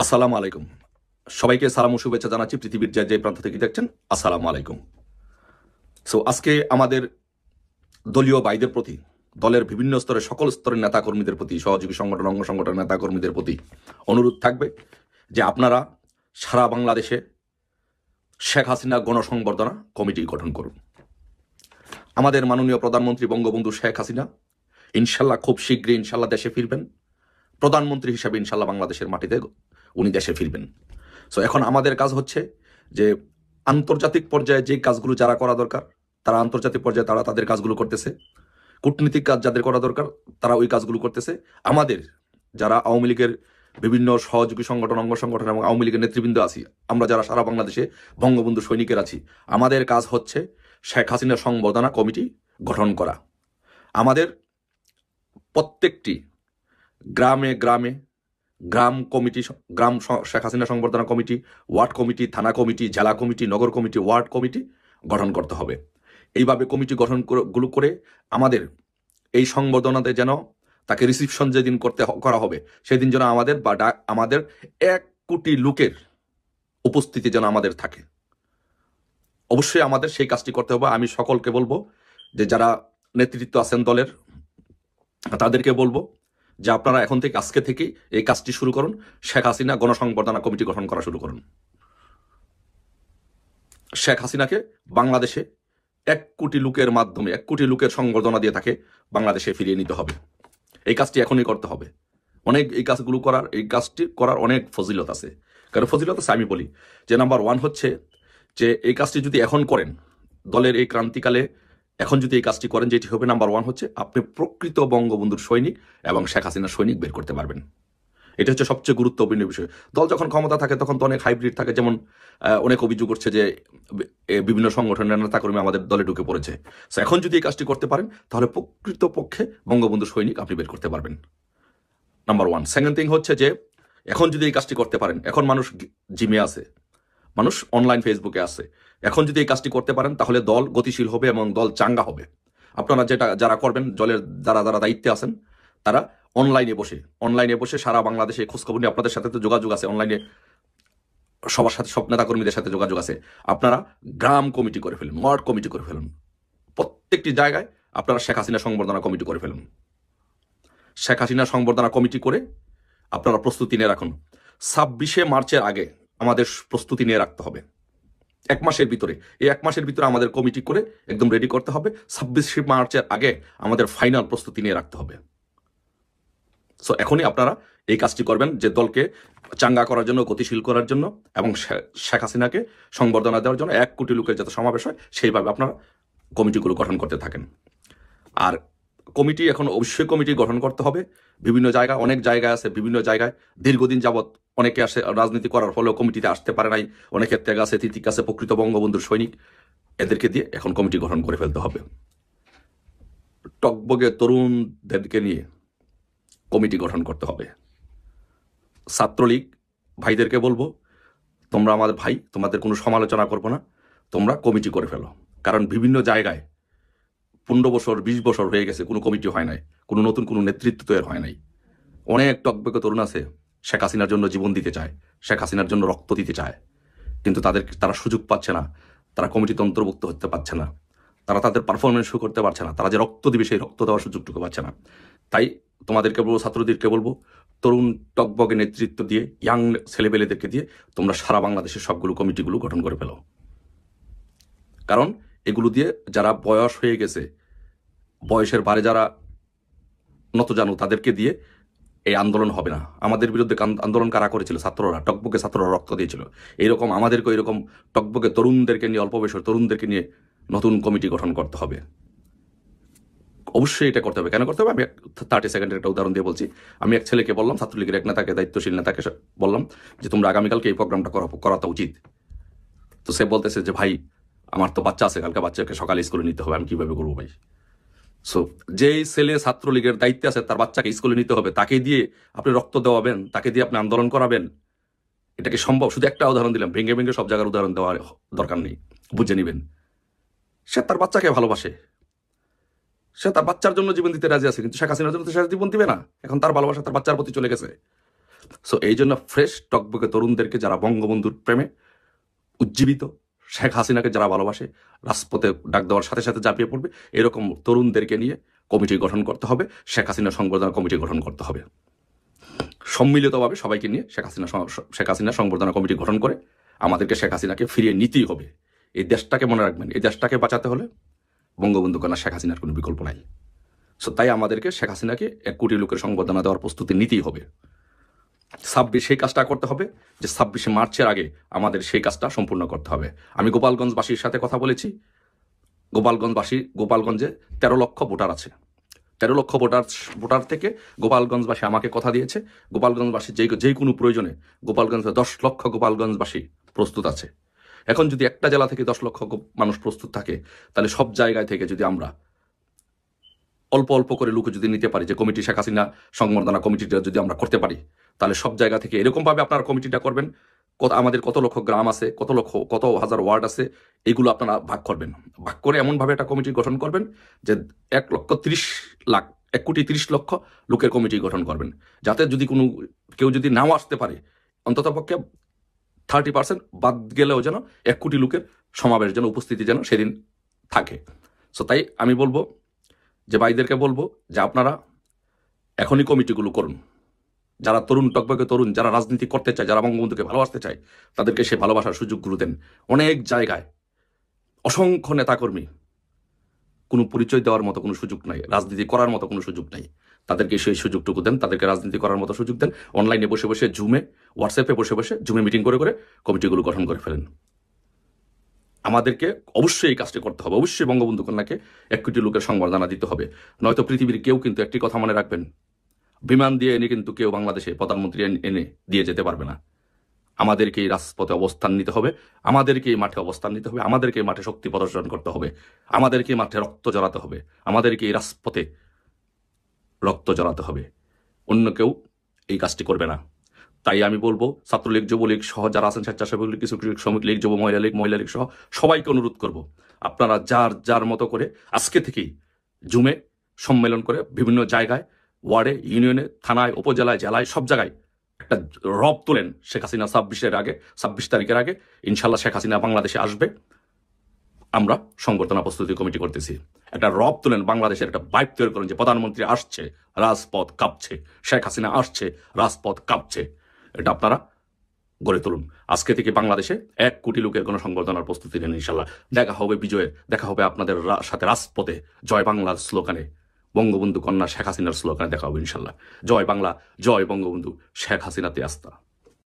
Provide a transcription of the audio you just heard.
আসসালামু আলাইকুম। সবাইকে সালাম ও শুভেচ্ছা জানাচ্ছি পৃথিবীর যে প্রান্ত থেকে দেখছেন। আসসালামু আলাইকুম। আজকে আমাদের দলীয় ভাইদের প্রতি, দলের বিভিন্ন স্তরের সকল স্তরের নেতাকর্মীদের প্রতি, সহযোগী সংগঠন, অঙ্গ সংগঠনের নেতাকর্মীদের প্রতি অনুরোধ থাকবে যে আপনারা সারা বাংলাদেশে শেখ হাসিনা গণসংবর্ধনা কমিটি গঠন করুন। আমাদের মাননীয় প্রধানমন্ত্রী বঙ্গবন্ধু শেখ হাসিনা ইনশাল্লাহ খুব শীঘ্রই ইনশাল্লাহ দেশে ফিরবেন। প্রধানমন্ত্রী হিসাবে ইনশাল্লাহ বাংলাদেশের মাটিতে উনি দেশে ফিরবেন। এখন আমাদের কাজ হচ্ছে যে আন্তর্জাতিক পর্যায়ে যে কাজগুলো যারা করা দরকার তারা আন্তর্জাতিক পর্যায়ে তারা তাদের কাজগুলো করতেছে। কূটনীতিক কাজ যাদের করা দরকার তারা ওই কাজগুলো করতেছে। আমাদের যারা আওয়ামী লীগের বিভিন্ন সহযোগী সংগঠন, অঙ্গ সংগঠন এবং আওয়ামী লীগের নেতৃবৃন্দ আছি, আমরা যারা সারা বাংলাদেশে বঙ্গবন্ধু সৈনিকের আছি, আমাদের কাজ হচ্ছে শেখ হাসিনা সংবর্ধনা কমিটি গঠন করা। আমাদের প্রত্যেকটি গ্রামে গ্রামে গ্রাম কমিটি, শেখ হাসিনা সংবর্ধনা কমিটি, ওয়ার্ড কমিটি, থানা কমিটি, জেলা কমিটি, নগর কমিটি, ওয়ার্ড কমিটি গঠন করতে হবে। এইভাবে কমিটি গঠন গুলো করে আমাদের এই সংবর্ধনাতে যেন তাকে রিসিপশন যেদিন করা হবে সেদিন যেন আমাদের 1 কোটি লোকের উপস্থিতি যেন আমাদের থাকে। অবশ্যই আমাদের সেই কাজটি করতে হবে। আমি সকলকে বলবো যে যারা নেতৃত্ব আছেন দলের, তাদেরকে বলবো যে আপনারা এখন থেকে আজকে থেকেই এই কাজটি শুরু করুন। শেখ হাসিনা গণসংবর্ধনা কমিটি গঠন করা শুরু করুন। শেখ হাসিনাকে বাংলাদেশে 1 কোটি লোকের মাধ্যমে 1 কোটি লোকের সংবর্ধনা দিয়ে তাকে বাংলাদেশে ফিরিয়ে নিতে হবে। এই কাজটি এখনই করতে হবে। এই কাজটি করার অনেক ফজিলত আছে। কারণ ফজিলত আছে আমি বলি যে নাম্বার 1 হচ্ছে যে এই কাজটি যদি এখন করেন, দলের এই ক্রান্তিকালে এখন যদি এই কাজটি করেন, যেটি হবে নাম্বার 1 হচ্ছে আপনি প্রকৃত বঙ্গবন্ধুর সৈনিক এবং শেখ হাসিনার সৈনিক বের করতে পারবেন। এটা হচ্ছে সবচেয়ে গুরুত্বপূর্ণ বিষয়। দল যখন ক্ষমতা থাকে তখন তো অনেক হাইব্রিড থাকে, যেমন অনেক অভিযোগ করছে যে বিভিন্ন সংগঠনের নেতাকর্মী আমাদের দলে ঢুকে পড়েছে। এখন যদি এই কাজটি করতে পারেন তাহলে প্রকৃত পক্ষে বঙ্গবন্ধু সৈনিক আপনি বের করতে পারবেন। নাম্বার 1। সেকেন্ড থিং হচ্ছে যে এখন যদি এই কাজটি করতে পারেন, এখন মানুষ জিমে আছে, মানুষ অনলাইন ফেসবুকে আছে, এখন যদি এই কাজটি করতে পারেন তাহলে দল গতিশীল হবে এবং দল চাঙ্গা হবে। আপনারা যারা করবেন, দলের যারা দায়িত্বে আছেন, তারা অনলাইনে বসে সারা বাংলাদেশে খোঁজখবর নিয়ে, আপনাদের সাথে তো যোগাযোগ আছে অনলাইনে, সবার সাথে সব নেতাকর্মীদের সাথে যোগাযোগ আছে, আপনারা গ্রাম কমিটি করে ফেলুন, ওয়ার্ড কমিটি করে ফেলুন। প্রত্যেকটি জায়গায় আপনারা শেখ হাসিনা সংবর্ধনা কমিটি করে ফেলুন। শেখ হাসিনা সংবর্ধনা কমিটি করে আপনারা প্রস্তুতি নিয়ে রাখুন। 26শে মার্চের আগে আমাদের প্রস্তুতি নিয়ে রাখতে হবে। 1 মাসের ভিতরে, এই 1 মাসের ভিতরে আমাদের কমিটি করে একদম রেডি করতে হবে। 26শে মার্চের আগে আমাদের ফাইনাল প্রস্তুতি নিয়ে রাখতে হবে। এখনই আপনারা এই কাজটি করবেন যে দলকে চাঙ্গা করার জন্য, গতিশীল করার জন্য এবং শেখ হাসিনাকে সংবর্ধনা দেওয়ার জন্য 1 কোটি লোকের যাতে সমাবেশ হয় সেইভাবে আপনারা কমিটিগুলো গঠন করতে থাকেন। আর কমিটি এখন অবশ্যই কমিটি গঠন করতে হবে। বিভিন্ন জায়গায়, অনেক জায়গায় আছে, বিভিন্ন জায়গায় দীর্ঘদিন যাবৎ অনেকে আসে, রাজনীতি করার ফলেও কমিটিতে আসতে পারে নাই, অনেকের ত্যাগ আছে, তিতিক আছে, প্রকৃত বঙ্গবন্ধুর সৈনিক, এদেরকে দিয়ে এখন কমিটি গঠন করে ফেলতে হবে। টকবগে তরুণদেরকে নিয়ে কমিটি গঠন করতে হবে। ছাত্রলীগ ভাইদেরকে বলবো, তোমরা আমাদের ভাই, তোমাদের কোনো সমালোচনা করবো না, তোমরা কমিটি করে ফেলো। কারণ বিভিন্ন জায়গায় 15 বছর 20 বছর হয়ে গেছে, কোনো কমিটি হয় নাই, কোনো নতুন কোনো নেতৃত্ব তৈরি হয় নাই। অনেক টকবগে তরুণ আছে শেখ হাসিনার জন্য জীবন দিতে চায়, শেখ হাসিনার জন্য রক্ত দিতে চায়, কিন্তু তারা সুযোগ পাচ্ছে না, তারা কমিটিতে অন্তর্ভুক্ত হতে পারছে না, তারা তাদের পারফরমেন্স শো করতে পারছে না, তারা যে রক্ত দিবে সেই রক্ত দেওয়ার সুযোগটুকু পাচ্ছে না। তাই তোমাদেরকে বলবো, ছাত্রদেরকে বলবো, তরুণ টকবগে নেতৃত্ব দিয়ে, ইয়াং ছেলেবেলেদেরকে দিয়ে তোমরা সারা বাংলাদেশের সবগুলো কমিটিগুলো গঠন করে ফেলো। কারণ এগুলো দিয়ে যারা বয়স হয়ে গেছে, বয়সের ভারে যারা নতজানু, তাদেরকে দিয়ে এই আন্দোলন হবে না। আমাদের বিরুদ্ধে আন্দোলন কারা করেছিল? ছাত্ররা, টকবগে ছাত্ররা রক্ত দিয়েছিল। এইরকম আমাদেরকে এরকম টকবগে তরুণদেরকে নিয়ে, অল্প বয়সের তরুণদেরকে নিয়ে নতুন কমিটি গঠন করতে হবে। অবশ্যই এটা করতে হবে। কেন করতে হবে? আমি 30 সেকেন্ডের একটা উদাহরণ দিয়ে বলছি। আমি এক ছেলেকে বললাম, ছাত্রলীগের এক নেতাকে, দায়িত্বশীল নেতাকে বললাম যে তোমরা আগামীকালকে এই প্রোগ্রামটা করাটা উচিত। তো সে বলতেছে যে ভাই আমার তো বাচ্চা আছে, কালকে বাচ্চাকে সকালে স্কুলে নিতে হবে, আমি কিভাবে করবো ভাই? যেই ছেলে ছাত্রলীগের দায়িত্বে আছে, তার বাচ্চাকে স্কুলে নিতে হবে, তাকে দিয়ে আপনি রক্ত দেওয়াবেন, তাকে দিয়ে আপনি আন্দোলন করাবেন? এটা কি সম্ভব? শুধু একটা উদাহরণ দিলাম, ভেঙে ভেঙে সব জায়গার উদাহরণ দেওয়ার দরকার নেই, বুঝে নিবেন। সে তার বাচ্চাকে ভালোবাসে, সে তার বাচ্চার জন্য জীবন দিতে রাজি আছে, কিন্তু শেখ হাসিনার জন্য তো সে জীবন দিবে না। এখন তার ভালোবাসা তার বাচ্চার প্রতি চলে গেছে। সো এই জন্য ফ্রেশ টকবকে তরুণদেরকে যারা বঙ্গবন্ধুর প্রেমে উজ্জীবিত, শেখ হাসিনাকে যারা ভালোবাসে, রাজপথে ডাক দেওয়ার সাথে সাথে ঝাঁপিয়ে পড়বে, এরকম তরুণদেরকে নিয়ে কমিটি গঠন করতে হবে, শেখ হাসিনা সংবর্ধনা কমিটি গঠন করতে হবে। সম্মিলিতভাবে সবাইকে নিয়ে শেখ হাসিনা সংবর্ধনা কমিটি গঠন করে আমাদেরকে শেখ হাসিনাকে ফিরিয়ে নিতেই হবে। এই দেশটাকে মনে রাখবেন, এই দেশটাকে বাঁচাতে হলে বঙ্গবন্ধু কন্যা শেখ হাসিনার কোনো বিকল্প নাই। সো তাই আমাদেরকে শেখ হাসিনাকে 1 কোটি লোকের সংবর্ধনা দেওয়ার প্রস্তুতি নিতেই হবে। 26 সেই কাজটা করতে হবে যে 26শে মার্চের আগে আমাদের সেই কাজটা সম্পূর্ণ করতে হবে। আমি গোপালগঞ্জবাসীর সাথে কথা বলেছি। গোপালগঞ্জে 13 লক্ষ ভোটার আছে। 13 লক্ষ ভোটার থেকে গোপালগঞ্জবাসী আমাকে কথা দিয়েছে, গোপালগঞ্জবাসী যে কোনো প্রয়োজনে গোপালগঞ্জে 10 লক্ষ গোপালগঞ্জবাসী প্রস্তুত আছে। এখন যদি একটা জেলা থেকে 10 লক্ষ মানুষ প্রস্তুত থাকে, তাহলে সব জায়গায় থেকে যদি আমরা অল্প অল্প করে লোক যদি নিতে পারি, যে কমিটি শেখ হাসিনা সংবর্ধনা কমিটিটা যদি আমরা করতে পারি, তাহলে সব জায়গা থেকে এরকমভাবে আপনারা কমিটিটা করবেন। আমাদের কত লক্ষ গ্রাম আছে, কত হাজার ওয়ার্ড আছে, এইগুলো আপনারা ভাগ করবেন। ভাগ করে এমনভাবে একটা কমিটি গঠন করবেন যে 1 কোটি 30 লক্ষ লোকের কমিটি গঠন করবেন, যাতে যদি কেউ যদি নাও আসতে পারে, অন্তত পক্ষে 30% বাদ গেলেও যেন 1 কোটি লোকের সমাবেশ যেন উপস্থিতি যেন সেদিন থাকে। সো তাই আমি বলবো যে ভাইদেরকে বলবো যে আপনারা এখনই কমিটিগুলো করুন। যারা তরুণ টকবকে তরুণ, যারা রাজনীতি করতে চায়, যারা বঙ্গবন্ধুকে ভালোবাসতে চায়, তাদেরকে সে ভালোবাসার সুযোগগুলো দেন। অনেক জায়গায় অসংখ্য নেতাকর্মী, কোনো পরিচয় দেওয়ার মতো কোনো সুযোগ নাই, রাজনীতি করার মতো কোনো সুযোগ নাই, তাদেরকে সেই সুযোগটুকু দেন, তাদেরকে রাজনীতি করার মতো সুযোগ দেন। অনলাইনে বসে বসে হোয়াটসঅ্যাপে বসে জুমে মিটিং করে কমিটিগুলো গঠন করে ফেলেন। আমাদেরকে অবশ্যই এই কাজটি করতে হবে। অবশ্যই বঙ্গবন্ধু কন্যাকে 1 কোটি লোকের সংবর্ধনা দিতে হবে। নয়তো পৃথিবীর কেউ কিন্তু একটি কথা মনে রাখবেন, বিমান দিয়ে এনে কিন্তু কেউ বাংলাদেশে প্রধানমন্ত্রী এনে দিয়ে যেতে পারবে না। আমাদেরকে এই রাজপথে অবস্থান নিতে হবে, আমাদেরকে এই মাঠে অবস্থান নিতে হবে, আমাদেরকে এই মাঠে শক্তি প্রদর্শন করতে হবে, আমাদেরকে এই মাঠে রক্ত জড়াতে হবে, আমাদেরকে এই রাজপথে রক্ত জড়াতে হবে। অন্য কেউ এই কাজটি করবে না। তাই আমি বলবো ছাত্রলীগ, যুবলীগ সহ যারা আছেন, স্বেচ্ছাসেবক লীগ, কিছু শ্রমিক লীগ, যুব মহিলা লীগ সহ সবাইকে অনুরোধ করব, আপনারা যার মতো করে আজকে থেকেই জুমে সম্মেলন করে বিভিন্ন জায়গায়, ওয়ার্ডে, ইউনিয়নে, থানায়, উপজেলায়, জেলায়, সব জায়গায় একটা রব তোলেন। শেখ হাসিনা 26 তারিখের আগে ইনশাল্লাহ শেখ হাসিনা বাংলাদেশে আসবে। আমরা সংবর্ধনা প্রস্তুতি কমিটি করতেছি। একটা রব তোলেন, বাংলাদেশের একটা বাইক তৈরি করেন যে প্রধানমন্ত্রী আসছে, রাজপথ কাঁপছে, শেখ হাসিনা আসছে, রাজপথ কাঁপছে। এটা আপনারা গড়ে তুলুন। আজকে থেকে বাংলাদেশে 1 কোটি লোকের গণসংবর্ধনার প্রস্তুতি নেন। ইনশাল্লাহ দেখা হবে বিজয়ের, দেখা হবে আপনাদের সাথে রাজপথে জয় বাংলার স্লোগানে, বঙ্গবন্ধু কন্যা শেখ হাসিনার স্লোগানে দেখা হবে ইনশাল্লাহ। জয় বাংলা, জয় বঙ্গবন্ধু শেখ হাসিনাতে আস্থা।